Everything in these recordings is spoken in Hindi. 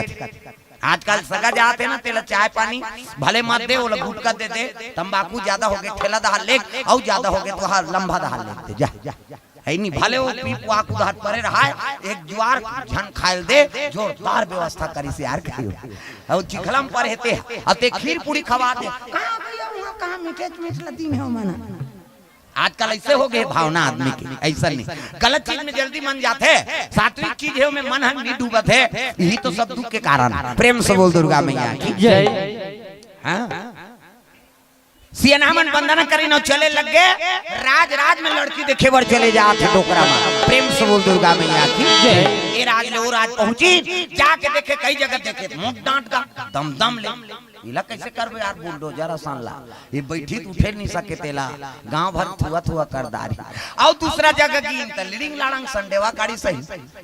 दिक्कत। आजकल सगा जाते ना तेला चाय पानी भले मत दे, वो गुटका दे दे, तंबाकू ज्यादा हो गए ठेला दहाल ले, और ज्यादा हो गए तो हाँ लंबा दहाल लेते जा है नहीं भले वो पीप वाक उधार परे रहा एक ज्वार झन खायल दे जोरदार व्यवस्था करी से यार कहियो और चिखलम पर हेते अते खीर पूरी खवा दे कहां मीठे मीठ लदी में हो माना। आजकल ऐसे हो गए भावना आदमी की, ऐसा नहीं गलत चीज में जल्दी मन जाते, सात्विक चीज है में मन हम नहीं डूबत है, यही तो सब दुख के कारण। प्रेम से बोल दुर्गा मैया की जय। हाँ सियानामन बंदना करी न चले लग गए, राज राज में लड़की देखे बर चले जाते डोकरा में। प्रेम से बोल दुर्गा मैया की जय। ये राज ले वो राज पहुंची, जाके देखे कई जगह देखे मुंह डांट का दम दम ले इला कैसे करबे यार बुलडोजर आसान ला, ये बैठी तो उठे नहीं सके तेला गांव भर थुआ थुआ कर दारी। और दूसरा जगह की त लीडिंग लाड़ंग संडेवा काड़ी सही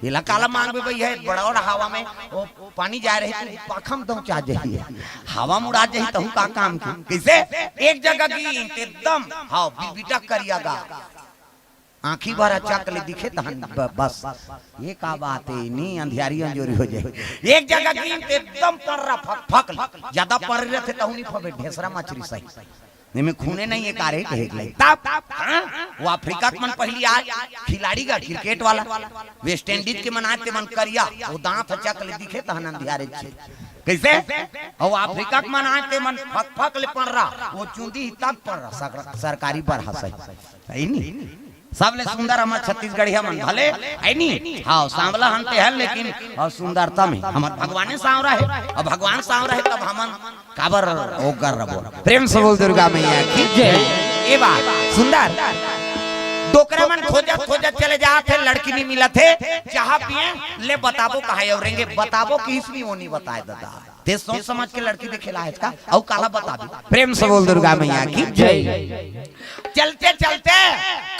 इला काला मांग बे भई है बड़ा और हवा में वो पानी जा रही तो पाखम तो चा जही है हवा मुड़ा जही तो का काम की कैसे एक जगह की एकदम हां बीटा करियागा आंखी भर चक ले दिखे तहन बस ये का बात है नहीं अंधियारी अंजोरी हो जाए। एक जगह की एकदम पर्रा फक फक ज्यादा पर रहे थे तहुनी फबे ढेसरा मछली सही में खूने नहीं ये कारे कहे ले तब वो अफ्रीका के मन पहली आज खिलाड़ी का क्रिकेट वाला वेस्ट इंडीज के मनाते मन करिया वो दांत चक ले दिखे तहन अंधियारे छे कैसे और अफ्रीका के मन आते मन फक फक ले पड़ रहा वो चूंदी तब पड़ रहा सरकारी पर हंसई सही नहीं सबले सुंदर हमार छत्तीसगढ़िया मन भले है नी हां सांवला हनते हैं लेकिन और सुंदरता में हमार भगवान सांवरा है और भगवान सांवरा है तब हमन काबर ओकर रबो। प्रेम से बोल दुर्गा मैया की जय। ये बात सुंदर डोकरा मन खोजत खोजत चले जाते लड़की नहीं मिला थे चाह पिए ले बताबो कहा औरेंगे बताबो कि इसमें वो नहीं बताए दादा ते सोच समझ के लड़की देखेला है इसका और काला बता दी। प्रेम से बोल दुर्गा मैया की जय। चलते चलते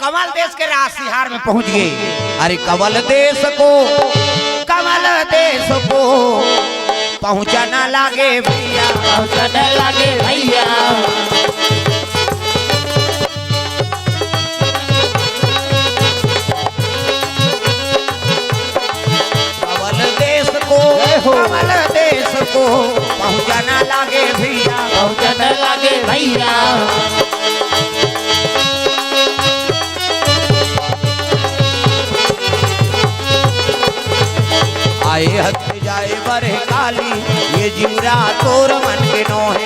कमल देश के रासिहार में पहुंच गए। अरे कमल देश को पहुंचना लागे भैया पहुंचना लागे भैया कमल देश को पहुंचना लागे भैया पहुंचना लागे भैया आए हथ जाए बरे काली ये जिमरा तोर मन के नो है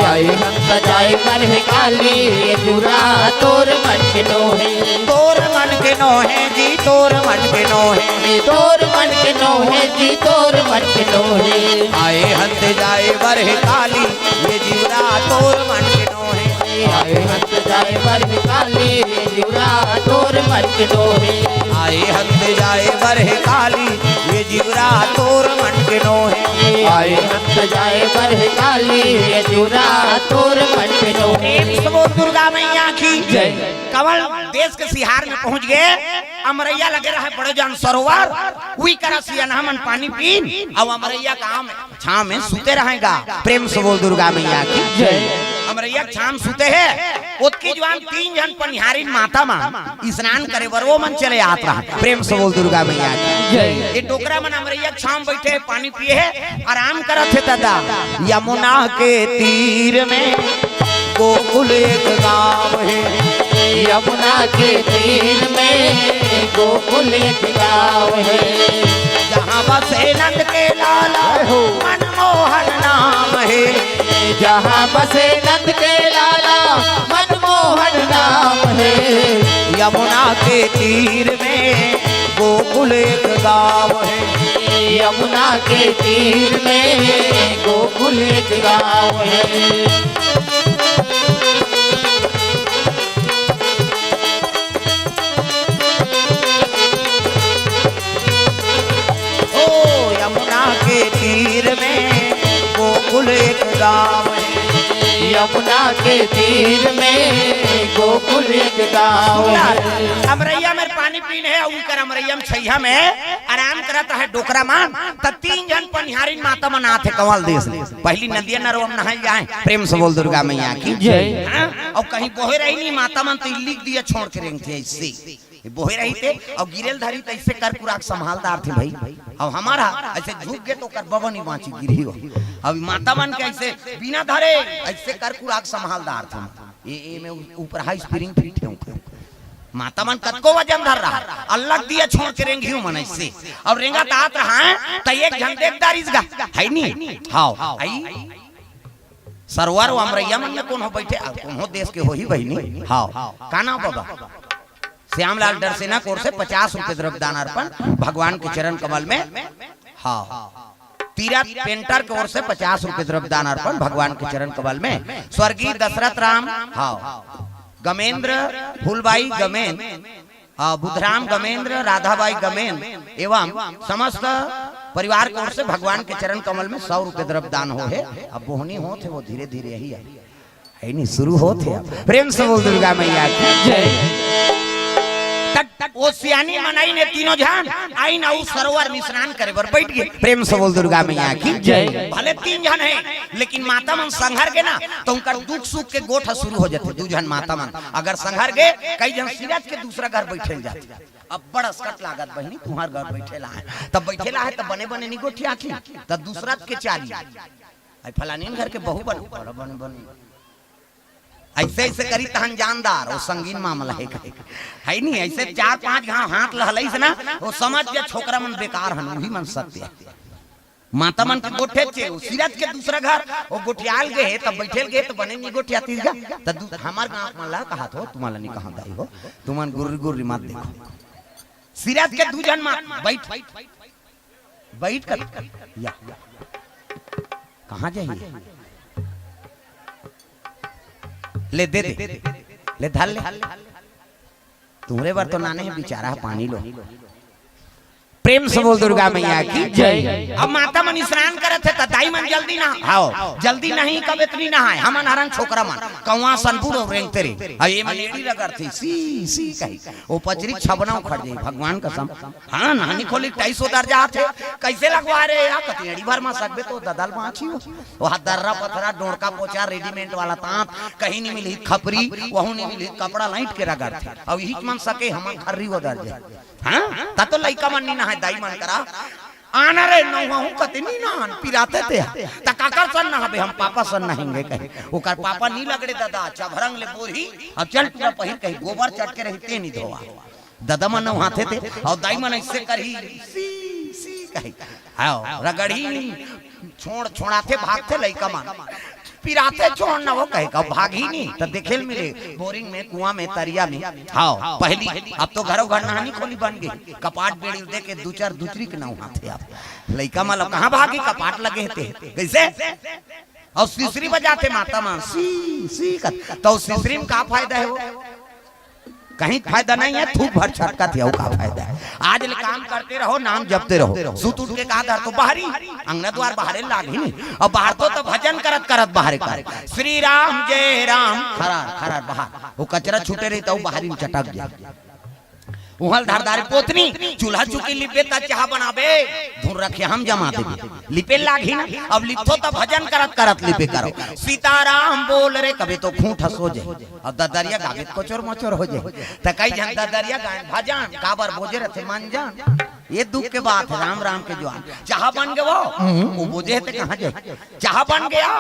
आए हथ जाए बरे काली ये जिमरा तोर मन के नो है तोर मन के नो है जी तोर मन के नो है तोर मन के नो है जी तोर मन के नो है आए हथ जाए बरे काली ये जिमरा तोर मन के नो है आए हथ जाए बरे काली ये जिमरा तोर मन के नो है आए हथ जाए बरे काली ये जिमरा तोर मन के नो है आए हथ जाए बरे काली ये जिमरा तोर मन के नो है। सब दुर्गा मैया की जय। कमल देश के सिहार में पहुंच गए, अमरैया लगे रहा बड़े जान सरोवर वही करा सियाना मन पानी पीन और अमरैया काम छाव में सूते रहेगा। प्रेम से बोल दुर्गा मैया की जय। अमरैया छाम सूते है उसकी जवान 3 जन पनिहारी माता मां स्नान करे बर वो मन चले आत रहा। प्रेम से बोल दुर्गा मैया की जय। ये टोकरा मन अमरैया छाम बैठे पानी पिए है आराम करत है दादा। यमुना के तीर में गोकुल एक गांव है यमुना के तीर में गोकुल एक गांव है जहाँ बसे नंद के लाला मनमोहन नाम है जहाँ बसे नंद के लाला मनमोहन नाम है यमुना के तीर में गोकुल एक गांव है यमुना के तीर में गोकुल एक गांव है। तीर में गोकुल एक गांव है यमुना के तीर में गोकुल एक गांव है। अमरैया में पानी पीने है उनकर अमरैया में छैया में आराम करता है डोकरा मान त 3 जन पनिहारी माता मनाते कमल देश पहली नदिया नरवम नहाई जाए। प्रेम से बोल दुर्गा मैया की जय। और कहीं बोहे रही नहीं माता मन तो लिख दिया छोड़ के रेंगते ऐसे बोहे रही थे और गिरेल धरी तो इससे कर कुराक संभालदार थे भाई। अब हमारा ऐसे झुक गए तो कर बबन ही बाँची गिरी हो। अब माता मन के ऐसे बिना धरे ऐसे कर कुराक संभालदार था। ये में ऊपर हाई स्प्रिंग फिट है माता मन कतको वजन धर रहा अलग दिया छोड़ के रेंगी मन ऐसे और रेंगा तात रहा तो एक झंडेदार इसका है नहीं। हाँ आई सरवर अमरैया मन में कौन हो बैठे कौन हो देश के हो ही बहनी। हाँ काना बाबा श्यामलाल डरसेना कोर से 50 रुपए द्रव्यदान अर्पण भगवान के चरण कमल में। हाँ तीरथ पेंटर की ओर से 50 रुपए द्रव्यदान अर्पण भगवान के चरण कमल में। स्वर्गीय दशरथ राम हाँ गमेंद्र फूलबाई गमेन बुधराम गमेंद्र राधाबाई गमेन एवं समस्त परिवार की ओर से भगवान के चरण कमल में 100 रुपए द्रव्यदान हो है। अब बोहनी हो थे वो धीरे धीरे यही है नहीं शुरू होते। प्रेम से बोल दुर्गा मैया की जय। वो सियानी मनाई ने तीनों जहान आई ना उस सरोवर में स्नान करे बर बैठ गए। प्रेम से बोल दुर्गा मैया की जय। भले 3 जन है लेकिन माता मन संघर के ना तो उनका दुख सुख के गोठा शुरू हो जाते। 2 जन माता मन अगर संघर गए कई जन सिराज के दूसरा घर बैठे जाते। अब बड़ा सकट लागत बहनी तुम्हार घर बैठेला है तब बैठेला है तब बने बने निगोठी आखी तब दूसरा के चाली आई फलानी घर के बहु बने बने ऐसे ऐसे करी तहन जानदार वो संगीन मामला है नहीं। ऐसे 4-5 घाव हाथ लहलई से ना वो समझ के छोकरा मन बेकार हन वही मन सत्य माता मन के गोठे चे सिरज के दूसरा घर वो गोठियाल गए तब बैठेल गए तो बने नहीं गोठिया तीसरा तब हमार गांव मन ला कहा तो तुम्हारा नहीं कहा दाई हो तुमन गुर्री मत देखो सिरज के 2 जन बैठ कर या कहां जाइए ले दे ले धर ले तुम्हारे बार तो नाने है बेचारा पानी लो। प्रेम से बोल दुर्गा मैया की जय। अब माता मन स्नान करे थे दाई मन जल्दी ना आओ जल्दी नहीं कब इतनी ना है हमन हरन छोकरा मन कौवा सनपुर और रेंग तेरे आ ये मलेड़ी रगड़ थी सी कही वो पचरी छबना उखड़ जाई भगवान कसम। हां नानी खोली 250 दर्जा थे कैसे लगवा रे या कतिड़ी भर में सकबे तो ददल बाछी वो हाथ दर्रा पथरा डोरका पोचा रेडीमेड वाला तांत कहीं नहीं मिली खपरी वहू नहीं मिली कपड़ा लाइट के रगड़ थे अब यही मन सके हमन खर्री वो दर्जा। हां ता तो लइका मन नहीं ना है दाई मन करा आना रे नौहू कतनी ना पिराते थे त काकर सन ना हबे हम पापा सन नहिंगे कहे ओकर पापा नहीं लगड़े दादा चभरंग ले बोरी अब चल पूरा पहिर कहीं गोबर चट के रहते नहीं धोवा दादा मन हाथे थे और दाई मन ऐसे करही सी कहे आओ रगड़ी छोड़ाते भागते लइका मन पिराते छोड़ना वो कहे का भागी नहीं तो देखेल मिले बोरिंग में कुआं में तरिया में। हाँ पहली अब तो घरों घर नहानी खोली बन गई कपाट बेड़ी दे के 2-4 दूसरी के नाव हाथे आप लइका माला कहां भागी कपाट लगे थे कैसे और सीसरी बजाते माता मां सी तो सीसरी में का फायदा है वो कहीं फायदा नहीं है थूक भर छटका थे का फायदा है। आज ले काम करते रहो नाम जपते रहो सुत उठ के कहा घर तो बाहरी अंगना द्वार बाहर लागी नहीं और बाहर तो भजन करत करत बाहर कर श्री राम जय राम खरा बाहर वो कचरा छूटे रही तो बाहरी में चटक जाए उहल धारदारी पोतनी चूल्हा चुकी लिपे ता चाह बनाबे धुर रखे हम जमा देबे लिपे लागी ना अब लिपो तो भजन करत करत लिपे करो सीताराम बोल रे कभी तो खूंट हंस हो जाए और ददरिया गावे कोचोर मोचोर हो जाए त कई जन ददरिया गाय भजन काबर बोझे रथे मान जान ये दुख के बात है राम राम के जवान चाह बन गए वो बोझे थे कहां जाए चाह बन गया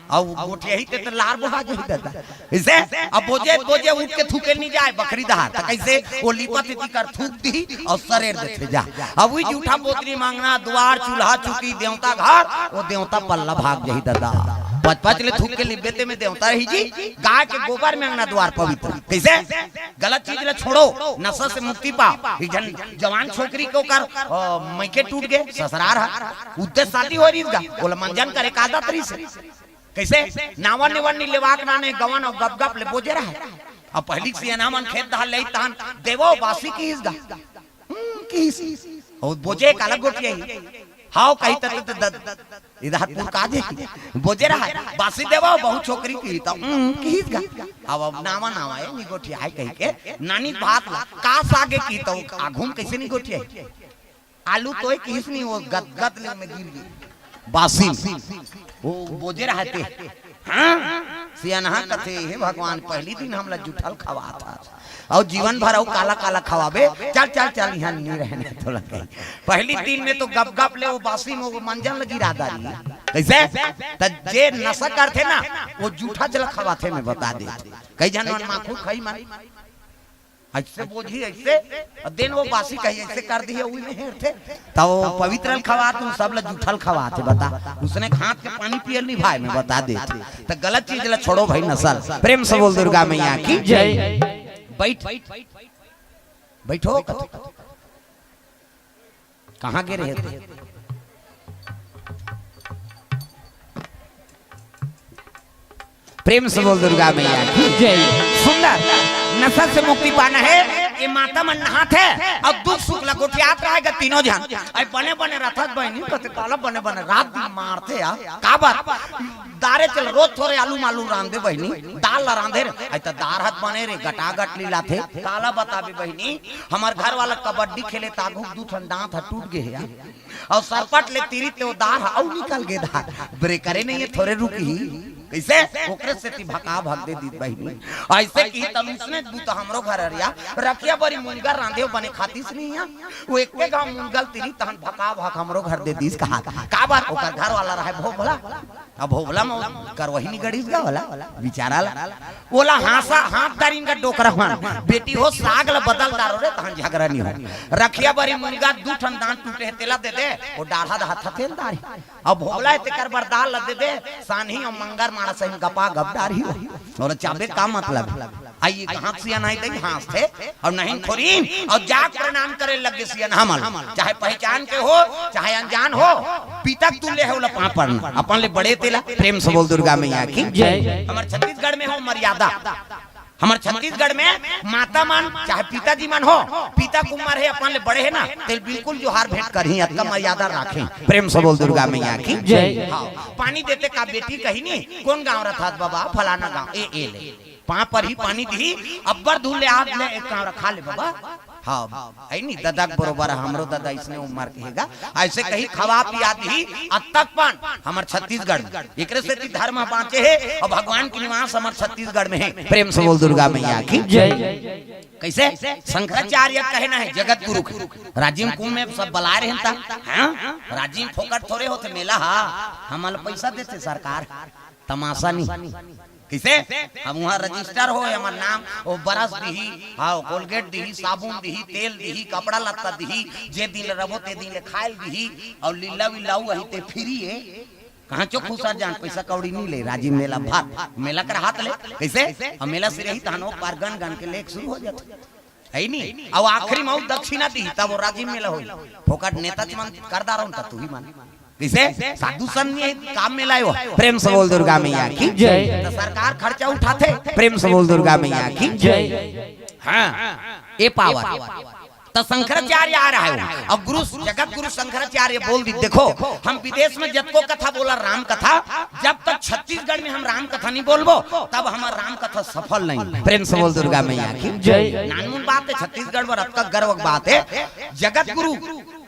और गोठे ही ते लार बहा जही दादा इसे अब बोझे उठ के थूके नहीं जाए बकरी दहार त कैसे वो लिपत इति कर थूक दी और सरेर देते जा अब वही जूठा बोतरी मांगना द्वार चूल्हा चुकी देवता घर वो देवता पल्ला भाग जही दादा पच ले थूक के लिबेते में देवता रही जी गाय के गोबर में अंगना द्वार पवित्र कैसे गलत चीज ले छोड़ो नशा से मुक्ति पा जवान छोकरी को कर मैके टूट गए ससुरार उद्देश्य शादी हो रही बोला मंजन करे कादा तरी से कैसे नावन निवन नी लेवाक नाने गवन और गप गप ले बोझे रहा अब पहली से नामन खेत दहल ले तान देवो बासी की इसगा की और बोझे एक अलग गोटिया ही हाउ कही त इधर पुर काजे बोझे रहा बासी देवो बहुत छोकरी की त की इसगा अब नावा है नी गोटिया है कही के नानी भात ला का सागे की तो आघूम कैसे नी गोटिया आलू तोय किस नहीं वो गदगद ले में गिर गई बासी वो बोझे रहते हाँ सियानहा कथे हे भगवान पहली दिन हमला जुठल खवा था और जीवन भर काला काला खवाबे। चल चल चल यहाँ नहीं रहने तो लगे। पहली दिन में तो गप गप ले वो बासी में वो मंजन लगी रादारी कैसे जे नशा करते ना वो जूठा चला खवाते में बता दे कई जानवर माखू खाई मारी ऐसे बोझी ऐसे दिन वो बासी कही ऐसे कर दी है वही में हेरते तो पवित्र खवाते सब लोग जूठल खवाते बता उसने हाथ के पानी पियल नहीं भाई में बता दे तो गलत चीज ला छोड़ो भाई नसल। प्रेम से बोल दुर्गा मैया की जय। बैठ बैठो कहाँ गिरे थे? प्रेम से बोल दुर्गा मैया की जय। सुंदर नशा से मुक्ति पाना है ये माता मन नहात है और दुख सुख लगोटियात रहेगा तीनों जन आई बने बने रथत बहनी कते काला बने बने रात दिन मारते आ का बात दारे चल रोज थोड़े आलू मालू रांधे बहनी दाल ला रांधे रे आई त दार हाथ बने रे गटागट लीला थे काला बताबी बहनी हमार घर वाला कबड्डी खेले तागु दू दांत टूट गए है और सरपट ले तीरी ते दार औ निकल गए दार ब्रेक करे नहीं है थोड़े रुकी कैसे ओकरे से ती भका भाग दे दी बहनी ऐसे की तमिसने दू तो हमरो घर अरिया रखिया बड़ी मुनगर रांधे बने खातीस नहीं है वो एक के गांव मुनगल तीरी तहन भका भाग हमरो घर दे दीस कहा का बात ओकर घर वाला रहे भोगला अब भोगला में कर वही नहीं गड़ीस गा वाला बेचारा बोला हासा हाथ दारिन का डोकरा हुआ बेटी हो साग ल बदल दारो रे तहन झगड़ा नहीं हो रखिया बड़ी मुनगा दू ठन दांत टूटे तेला दे दे वो डाढ़ा हाथ तेल दारी अब भोगला ते कर बरदाल ल दे दे सानही और मंगर मारा सही गपा गपदारी हो और चाबे का मतलब आइए कहां से नहीं दे हां थे और नहीं खोरी और जाग प्रणाम करे लगे सियन हमल चाहे पहचान के हो चाहे अनजान हो पीतक तुल्य है उला पापड़ अपन ले बड़े तेला। प्रेम से बोल दुर्गा मैया की जय। हमारे छत्तीसगढ़ में हो मर्यादा हमारे छत्तीसगढ़ में माता मान चाहे पिताजी मान हो पिता कुमार है अपन ले बड़े है ना तेल बिल्कुल जोहार भेंट करही अतका मर्यादा राखें। प्रेम से बोल दुर्गा मैया की जय। पानी देते का बेटी कही नहीं कौन गाँव रथा बाबा फलाना गाँव ए ले पा पर ही पानी दी अब्बर धूल ले आप ले एक गाँव रखा ले बाबा हाँ आई नहीं दादा बरोबर हमरो दादा इसने उम्र कहेगा ऐसे कहीं खवा पिया दी अतक पान हमारे छत्तीसगढ़ एक से धर्म बाँचे है और भगवान की निवास हमारे छत्तीसगढ़ में है। प्रेम से बोल दुर्गा मैया की जय। कैसे शंकराचार्य कहना है जगत गुरु राजीव कुंभ में सब बला रहे राजीव फोकट थोड़े होते मेला हमारे पैसा देते सरकार तमाशा नहीं किसे हम वहाँ रजिस्टर हो हमार नाम वो बरस दी हाँ कोलगेट दी साबुन दी तेल दी कपड़ा लत्ता दी जे दिन रबो ते दिन खायल दी और लीला विलाऊ वही ते फ्री है कहाँ चो खुशा जान पैसा कौड़ी नहीं ले राजीव मेला भात मेला कर हाथ ले कैसे हम मेला से रही तहनो पार गन गन के लेख शुरू हो जाते है नहीं और आखिरी में दक्षिणा दी तब वो राजीव मेला हो फोकट नेता मन करदा रहा तू ही मान किसे साधु संत काम में लायो। प्रेम से बोल दुर्गा मैया की जय। तो सरकार खर्चा उठाते प्रेम से बोल दुर्गा मैया की जय। हाँ ये पावर तो शंकराचार्य आ रहा है और गुरु जगत गुरु शंकराचार्य बोल दी देखो हम विदेश में जब को कथा बोला राम कथा जब तक छत्तीसगढ़ में हम राम कथा नहीं बोलबो तब हमारा राम कथा सफल नहीं। प्रेम से बोल दुर्गा मैया की जय। नानमुन बात है छत्तीसगढ़ में रब का गर्व बात है जगत गुरु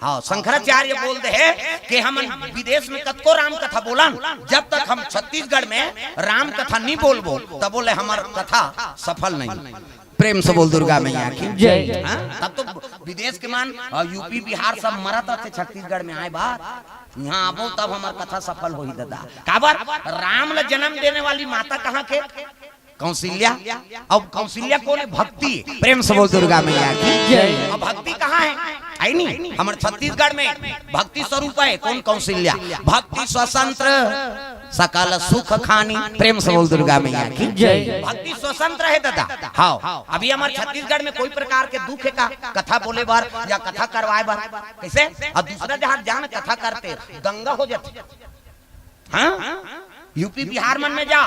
हाँ शंकराचार्य बोलते हैं कि हम विदेश में कतको राम कथा बोला जब तक हम छत्तीसगढ़ में राम कथा नहीं बोलबो तब बोले हमारा कथा सफल नहीं। प्रेम से बोल दुर्गा मैया की जय। तब तो विदेश के मान यूपी बिहार सब मरत थे छत्तीसगढ़ में आए बात यहाँ आबो तब हमार कथा सफल हो ही दादा काबर राम ल जन्म देने वाली माता कहाँ के कौशल्या अब कौशल्या कौन है भक्ति। प्रेम से बोल दुर्गा मैया की जय। अब भक्ति कहाँ है आई नहीं हमारे छत्तीसगढ़ में भक्ति स्वरूप है कौन कौशल्या भक्ति स्वतंत्र सकल सुख खानी। प्रेम से बोल दुर्गा मैया की जय। भक्ति स्वतंत्र है दादा हाँ अभी हमारे छत्तीसगढ़ में कोई प्रकार के दुख का कथा बोले बार या कथा करवाए बार कैसे और दूसरा जहाँ जान कथा करते दंगा हो जाते हाँ यूपी बिहार मन में जा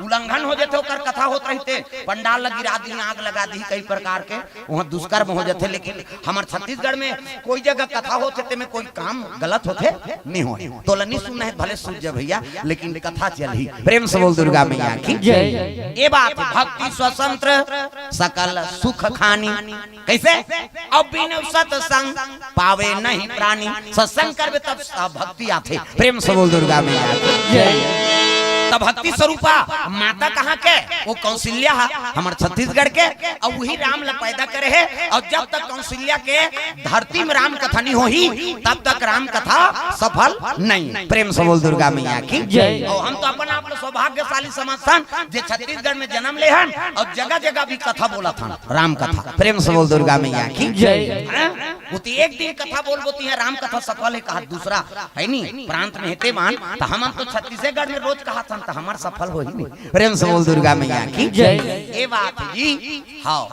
उल्लंघन हो जाते कर कथा होते रहते पंडाल लगी दी आग लगा दी कई प्रकार के वहाँ दुष्कर्म हो जाते लेकिन हमारे छत्तीसगढ़ में कोई जगह कथा होते में कोई काम गलत होते नहीं हो तो नहीं सुनना है भले सुन जा भैया लेकिन कथा चल ही। प्रेम से बोल दुर्गा मैया की जय। ये बात भक्ति स्वतंत्र सकल सुख खानी कैसे अब बिन सत्संग पावे नहीं प्राणी सत्संग करवे तब भक्ति आते। प्रेम से बोल दुर्गा मैया की जय। तब भक्ति स्वरूपा माता कहाँ के वो कौशल्या हमारे छत्तीसगढ़ के और वही राम ला पैदा करे है। और जब तक कौशल्या के धरती में राम कथा नहीं होही तब तक राम कथा सफल नहीं। प्रेम से बोल दुर्गा मैया की जय। और हम तो अपन आप सौभाग्यशाली समझन जे छत्तीसगढ़ में जन्म ले हन और जगह जगह भी कथा बोला था राम कथा। प्रेम से बोल दुर्गा मैया की जय। वो एक दिन कथा बोल बोती है राम कथा सफल है कहा दूसरा है नहीं प्रांत में हेते मान तो हम तो छत्तीसगढ़ में रोज कहा था तो हमार सफल हो ही नहीं। प्रेम से बोल दुर्गा मैया की जय। ये बात जी हाँ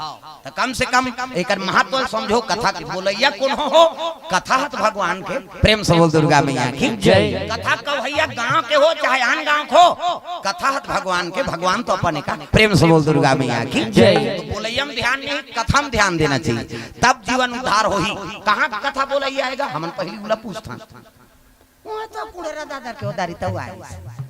तो कम से कम एक महत्व समझो कथा के बोलैया कौन हो कथा तो भगवान के। प्रेम से बोल दुर्गा मैया की जय। कथा कवैया गांव के हो चाहे आन गांव को कथा भगवान के भगवान तो अपने का। प्रेम से बोल दुर्गा मैया की जय। तो बोलैया में ध्यान नहीं कथा में ध्यान देना चाहिए तब जीवन उद्धार हो ही। कहाँ कथा बोलैया आएगा हम पहली बोला पूछता तो कुड़ेरा दादर के उदारी तो आए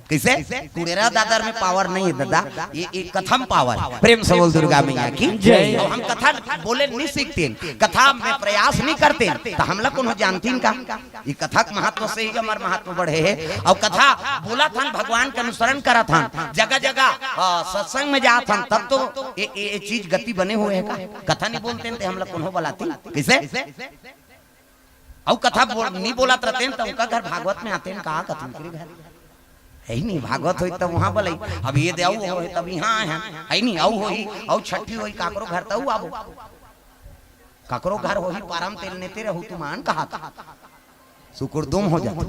कैसे कुड़ेरा दादर में पावर नहीं है दादा ये कथम पावर। प्रेम से बोल दुर्गा मैया की जय। और हम कथा बोले नहीं सीखते कथा में प्रयास नहीं करते तो हम लोग कौन जानती का ये कथा के महत्व से ही हमारे महत्व बढ़े है। और कथा बोला था भगवान के अनुसरण करा था जगह जगह सत्संग में जा था तब तो ये चीज गति बने हुए है। कथा नहीं बोलते हम लोग कौन बोलाती कैसे और कथा नहीं बोला रहते तो उनका घर भागवत में आते हैं कहा कथा घर है ही नहीं भागवत हो तब वहां बोले अब ये देव हो तब यहाँ है नहीं औ होई औ छठी होई काकरो घर तऊ आबो काकरो घर होई पारम तेल नेते रहू तुमान कहा सुकुर दुम हो जाता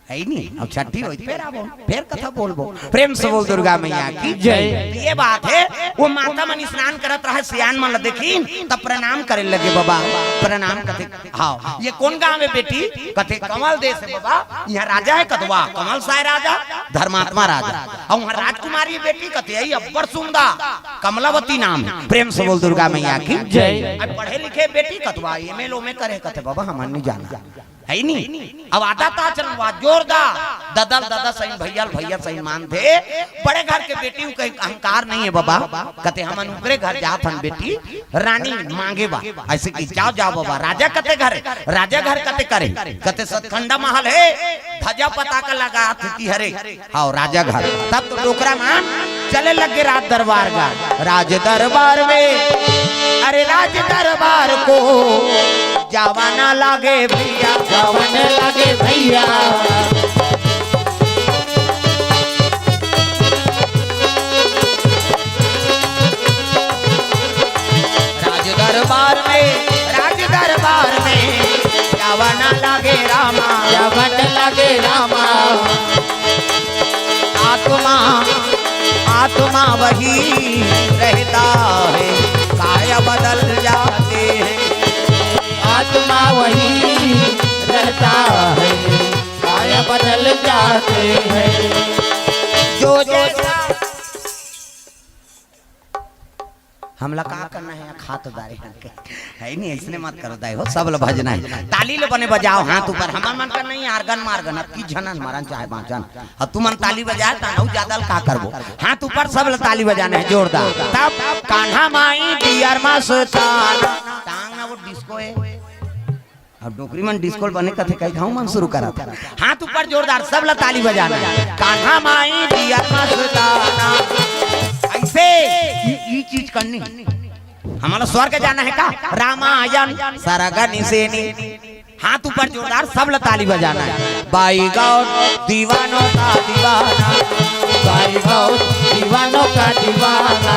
है नहीं अब छठी होई फिर आबो फिर कथा बोलबो। प्रेम से बोल दुर्गा मैया की जय। ये बात है वो माता मन स्नान करत रहे सियान मन देखी तब प्रणाम करे लगे बाबा प्रणाम कथे हाँ ये कौन गांव है बेटी कथे कमल देश है बाबा यहाँ राजा है कथवा कमल साय राजा धर्मात्मा राजा और वहाँ राजकुमारी है बेटी कथे यही अब्बर सुंदा कमलावती नाम है। प्रेम से बोल दुर्गा मैया की जय। पढ़े लिखे बेटी कथवा एमएलओ में करे कथे बाबा हमार नहीं जाना है नहीं अब आता था चलवा जोरदार ददल दादा सही भैया भैया सही मान थे बड़े घर के बेटी का अहंकार नहीं है बाबा कते हम उनके घर जात हन बेटी रानी मांगे बा ऐसे की जाओ जाओ बाबा राजा कते घर राजा घर कते करे कते सतखंडा महल है ध्वजा पताका लगा थी हरे हाँ राजा घर तब तो डोकरा मान चले लगे राज दरबार का राज दरबार में अरे राज दरबार को जावाना लागे भैया जावाना लागे भैया राज दरबार में जावाना लागे रामा जावाना लागे रामा आत्मा वही रहता है काया बदल जाते हैं आत्मा वही रहता है काया बदल जाते हैं जो जैसा हमला का करना है खातदारी है नहीं ऐसने मत करो दाई हो सब लोग भजना है ताली ले बने बजाओ हाथ ऊपर हमार मन कर नहीं आर्गन मार्गन अब की झनन मारन चाहे बाजन अब तू मन ताली बजाए ता नौ ज्यादा का करबो हाथ ऊपर सब लोग ताली बजाना है जोरदार तब कान्हा माई डियर मस्तान टांग ना वो डिस्को है अब डोकरी मन डिस्को बने कथे कई गांव मन शुरू करा था हाथ ऊपर जोरदार सब लोग ताली बजाना है कान्हा माई डियर मस्तान ऐसे ये चीज करनी हमारा स्वर्ग जाना है का रामायण सरगनी सेनी हाथ ऊपर जोरदार सब ताली बजाना है बाई गौर दीवानों का दीवाना बाई गौर दीवानों का दीवाना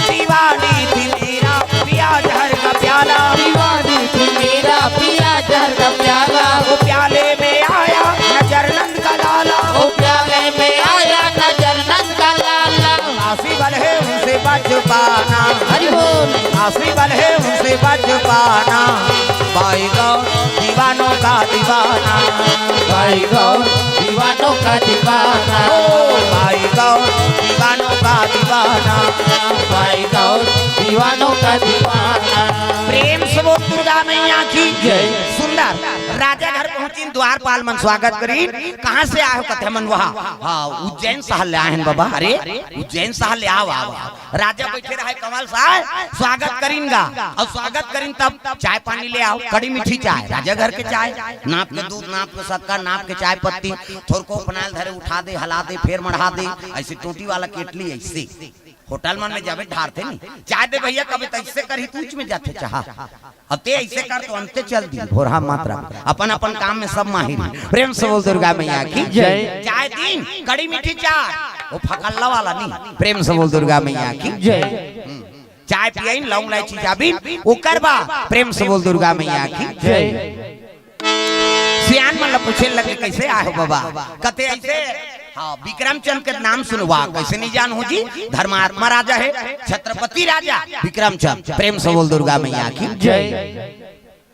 दीवानी थी मेरा पिया जहर का प्याला दीवानी थी मेरा पिया जहर का प्याला वो प्याले में आया नजर नंद का लाला वो प्याले में आया नजर नंद का लाला आसी बल है उनसे बच पाना हरि बोल आसी बल है उनसे बच पाना बाई गौर दीवानों का दीवाना बाई गौर दीवानों का दीवाना बाई गौर दीवानों का दीवाना बाई गौर दीवानों का दीवाना। प्रेम से वो दुर्गा मैया की जय। सुंदर राजा घर पहुंची द्वारपाल मन स्वागत करी। कहां से आए हो कथे मन वहां हां उज्जैन शहर ले आए हैं बाबा। अरे उज्जैन शहर ले आओ आओ। राजा बैठे रहे कमल साहब स्वागत करीनगा और स्वागत करीन तब चाय पानी ले आओ कड़ी मीठी चाय राजा घर के चाय नाप के दूध नाप के शक्कर नाप के चाय पत्ती थोड़ को अपना धरे उठा दे हला दे फिर मढ़ा दे ऐसे टूटी वाला केटली ऐसे होटल मन में जावे ढारते नहीं चाय दे भैया कभी तैसे कर ही तूच में जाते चाह अते ऐसे कर तो अंते चल दी भोरा मात्रा अपन अपन काम में सब माहिर प्रेम से बोल दुर्गा मैया की जय। चाय दिन कड़ी मीठी चाय वो फकल्ला वाला नहीं प्रेम से बोल दुर्गा मैया की जय। चाय पियन लौंग इलायची जाबिन ओकर बा प्रेम से बोल दुर्गा मैया की जय। सियान मन पूछे लगे कैसे आए हो बाबा कते ऐसे हाँ विक्रमचंद के नाम सुनवा कैसे नहीं जान हो जी धर्मात्मा राजा है छत्रपति राजा विक्रमचंद प्रेम से बोल दुर्गा मैया की जय।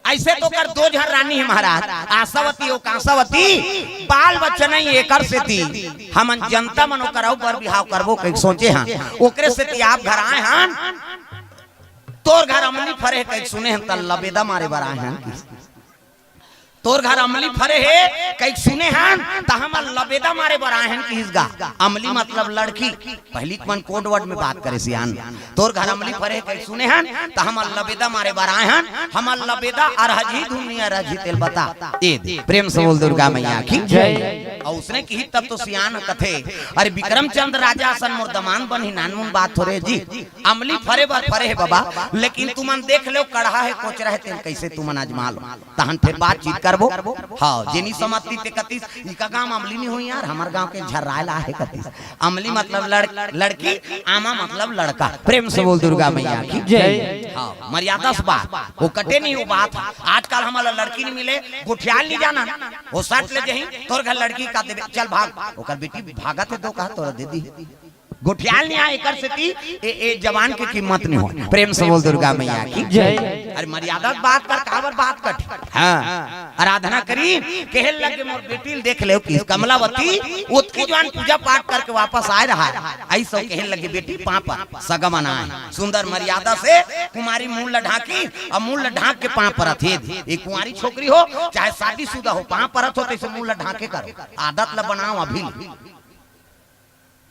ऐसे तो कर दो झर रानी है महाराज आशावती और कांसावती बाल बच्चा नहीं एकर से थी हम जनता मनो कराओ पर बिहाव करबो कहीं सोचे हाँ ओकरे से थी आप घर आए हैं तोर घर अमली फरे कहीं सुने हैं तल लबेदा मारे बर आए हैं तोर घर अमली फरे है कई सुने हैं तो हम लबेदा मारे बर आए हैं किसगा अमली मतलब लड़की पहली मन कोड वर्ड में बात करे सियान तोर घर अमली फरे कई सुने हैं तो हम लबेदा मारे बर आए हैं हम लबेदा अरहजी दुनिया अरहजी तेल बता ए प्रेम से बोल दुर्गा मैया की जय। और उसने की तब तो सियान कथे अरे विक्रमचंद राजा सन मुर्दमान बन ही नानमुन बात हो रे जी अमली फरे बर फरे है बाबा लेकिन तुमन देख लो कढ़ा है कोच रहे तेल कैसे तुमन आजमाल तहन फिर बातचीत करबो हाँ जेनी समझती ते कतीस इका गांव अमली नहीं हुई यार हमार गांव के झर्रायला है कतीस अमली मतलब लड़की आमा मतलब लड़का प्रेम से बोल दुर्गा मैया की जय। हाँ मर्यादा से बात वो कटे नहीं वो बात आजकल हमारा लड़की नहीं मिले गुठियाल नहीं जाना वो सट ले जही तोर घर लड़की का दे चल भाग ओकर बेटी भागा थे तो कहा तोरा दे दी गुठियाल नहीं आए कर सकती ए जवान की कीमत नहीं हो प्रेम से बोल दुर्गा मैया की जय। अरे मर्यादा बात कर काबर बात कर हाँ आराधना करी कहल लगे मोर बेटी देख ले कि कमलावती उत्की जवान पूजा पाठ करके वापस आए रहा ऐसा कहल लगे बेटी पापा सगा मनाए सुंदर मर्यादा से कुमारी मूल ढाकी और मूल ढाक के पाँव परत है एक कुंवारी छोकरी हो चाहे शादीशुदा हो पाँव परत हो तो मूल ढाके करो आदत ल बनाओ अभी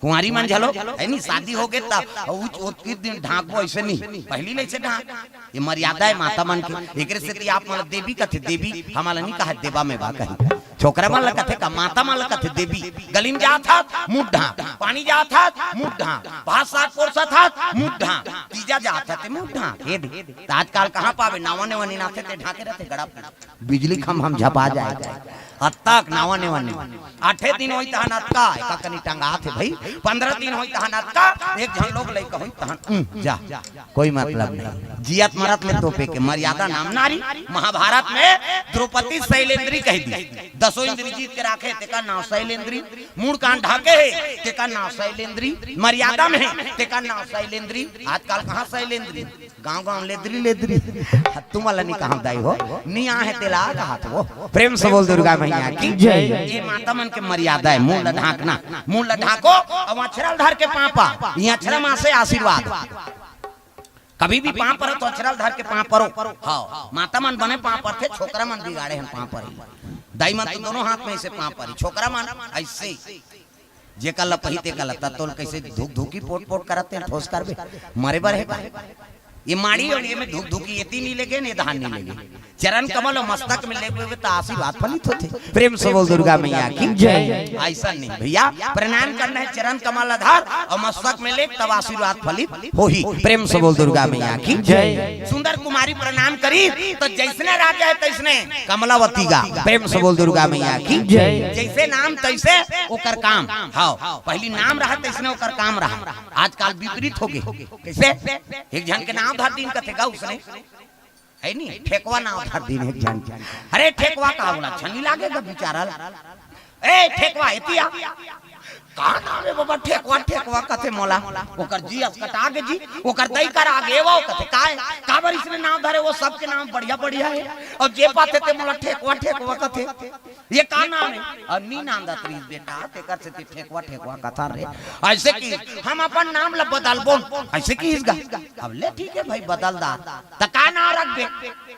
कुंवारी मन झलो है नहीं शादी हो गए तब दिन ढांकबो ऐसे नहीं पहली नहीं से ढांक ये मर्यादा है माता मन की एक से आप मतलब देवी कथे देवी हमारा नहीं कहा देवा में बा कही छोकरा मन कथे का माता मन कथे देवी गली में जा था मुंह ढांक पानी जा था मुंह ढांक भात साग पोरसा था मुंह ढांक तीजा जा था ते मुंह ढांक हे आजकल कहां पावे नावने वनी नाथे ते ढाके रहते गड़ा बिजली खम हम झपा जाएगा अतक नावने वनी 8 दिन होई तहन अतका का कनी टंगा थे भाई 15 दिन होई तहन अतका एक जन लोग लई कहई तहन जा कोई मतलब नहीं जियत मरत ले तोपे के मर्यादा नाम नारी महाभारत में द्रौपदी शैलेंद्री कह दी 10 इंद्री जीत के राखे तेका नाम शैलेंद्री मूड कान ढाके है तेका नाम शैलेंद्री मर्यादा में है तेका नाम शैलेंद्री आजकल कहां शैलेंद्री गांव गांव लेद्री लेद्री तुम वाला नहीं कहां दाई हो नहीं आ है तेला कहा तो प्रेम से बोल दुर्गा मैया की जय। ये माता मन के मर्यादा है मुंह ढाकना मुंह ढाको और अक्षरल धर के पापा यहाँ अक्षरा मां से आशीर्वाद कभी भी पाँव पर तो अक्षरल धर के पाँव परो हाँ माता मन बने पाँव पर थे छोकरा मन बिगाड़े हैं पाँव पर दाई मन तो दोनों हाथ में से पाँव पर छोकरा मन ऐसे जे कल पही ते कल तोल कैसे धुक धुकी पोट पोट करते हैं ठोस कर मरे बर है ये माड़ी और ये में धुक धुकी ये नहीं लगे नहीं धान नहीं लगे चरण कमल और मस्तक में लेके हुए तो आशीर्वाद फलित होते प्रेम से बोल दुर्गा मैया की जय। ऐसा नहीं भैया प्रणाम करना है चरण कमल आधार और मस्तक में ले तब आशीर्वाद फलित हो ही प्रेम से बोल दुर्गा मैया की जय। सुंदर कुमारी प्रणाम करी तो जैसने राजा है तैसने कमलावती का प्रेम से बोल दुर्गा मैया की जय। जैसे नाम तैसे ओकर काम हाँ पहली नाम रहा तैसने ओकर काम रहा आजकल विपरीत हो गए कैसे एक जन के नाम धर दिन कथेगा उसने है नहीं ठेकवा नाम धर दिन एक जन अरे ठेकवा का बोला छनी लागेगा बेचारा ए ठेकवा एतिया का नाम है बाबा ठेकवा ठेकवा कथे मोला ओकर जी अस्कटा के जी ओकर दई कर आगे वो कथे का बार इसने नाम धरे वो सबके नाम बढ़िया बढ़िया है और जे पाते ते मोला ठेकवा ठेकवा कथे ये का नाम है और नी नाम दा त्रिस बेटा तेकर से ते ठेकवा ठेकवा कथा रे ऐसे की हम अपन नाम ल बदलबो ऐसे की इसगा अब ले ठीक है भाई बदल दा त का नाम रख दे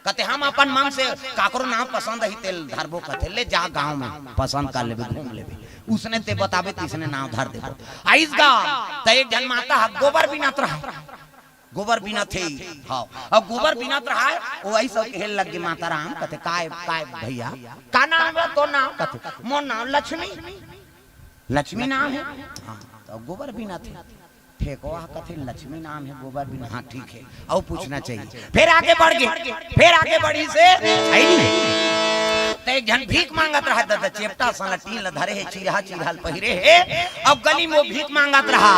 कते हम अपन मन से काकरो नाम पसंद ही तेल धरबो कथे ले जा गांव में पसंद कर लेबे घूम लेबे उसने ते बतावे तीसने नाम धर दे आइस गा त एक जन माता गोबर बिनात रहा गोबर बिना थे हां अब गोबर बिना रहा है वो ऐसा खेल लग गई माता राम कहते काय काय भैया का नाम है तो नाम कहते मोर नाम लक्ष्मी लक्ष्मी नाम है हां तो गोबर बिना थे ठेकवा कहते लक्ष्मी नाम है गोबर बिना हां ठीक है और पूछना चाहिए फिर आगे बढ़ गए फिर आगे बढ़ी से आई नहीं तो एक जन भीख मांगत रहा दादा चेपटा साला टील धरे है चिरहा चिरहाल पहिरे है अब गली में भीख मांगत रहा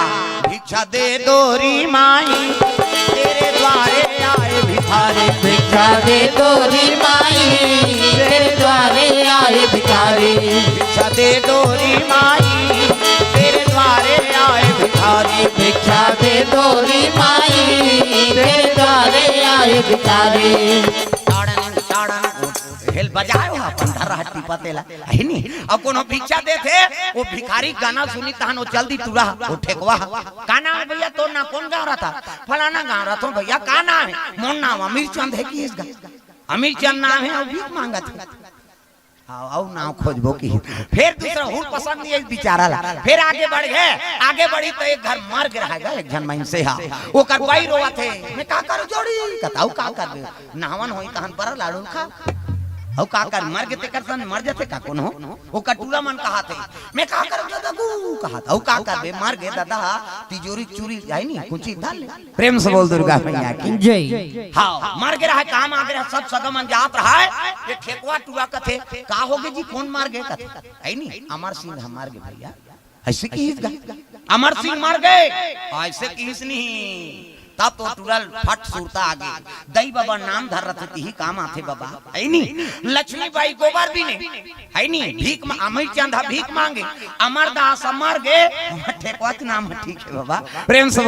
भिक्षा दे दोरी माई तेरे द्वारे आए भिखारी भिक्षा दे दोरी माई तेरे द्वारे आए भिखारी भिक्षा दे दोरी माई तेरे द्वारे आए भिखारी भिक्षा दे दोरी माई तेरे द्वारे आए भिखारी ताड़न ताड़न खेल बजाए हो अपन धर हट्टी पतेला है नी अब कोनो भिक्षा दे थे वो भिखारी गाना सुनी तहन वो जल्दी तुरा वो ठेकवा का नाम है भैया तो ना कौन गा रहा था फलाना गा रहा था भैया का नाम है मोर नाम अमीर चंद है कि इसका अमीर चंद नाम है और भीख मांगा था आओ नाम खोजबो की फिर दूसरा हुर पसंद नहीं है बेचारा ला फिर आगे बढ़ गए आगे बढ़ी तो एक घर मर के रहेगा एक जन माइन से हा वो कर भाई रोवा थे मैं का कर जोड़ी बताओ का कर नहवन होई तहन पर लाडू खा औ का कर मर के ते करसन मर जाते का कोन हो ओ कटूरा मन कहा थे मैं का कर दादा गु कहा था औ का कर बे मर गए दादा तिजोरी चूरी जाई नी कुंची डाल ले प्रेम से बोल दुर्गा मैया की जय हां मर के रहा काम आ गया सब सगमन जात रहा है ये ठेकवा टूरा कथे का होगे जी कौन मार गए कथे आई नी अमर सिंह हम मार गए भैया ऐसे की अमर सिंह मार गए ऐसे की नहीं तब तो तुरल फट सुरता आगे दई बाबा नाम धर रहे थे ही काम आते बाबा है नी लक्ष्मी बाई गोबर भी नहीं है नी भीख अमीर चंद भीख मांगे अमरदास अमर गए ठेकवा नाम ठीक है बाबा प्रेम से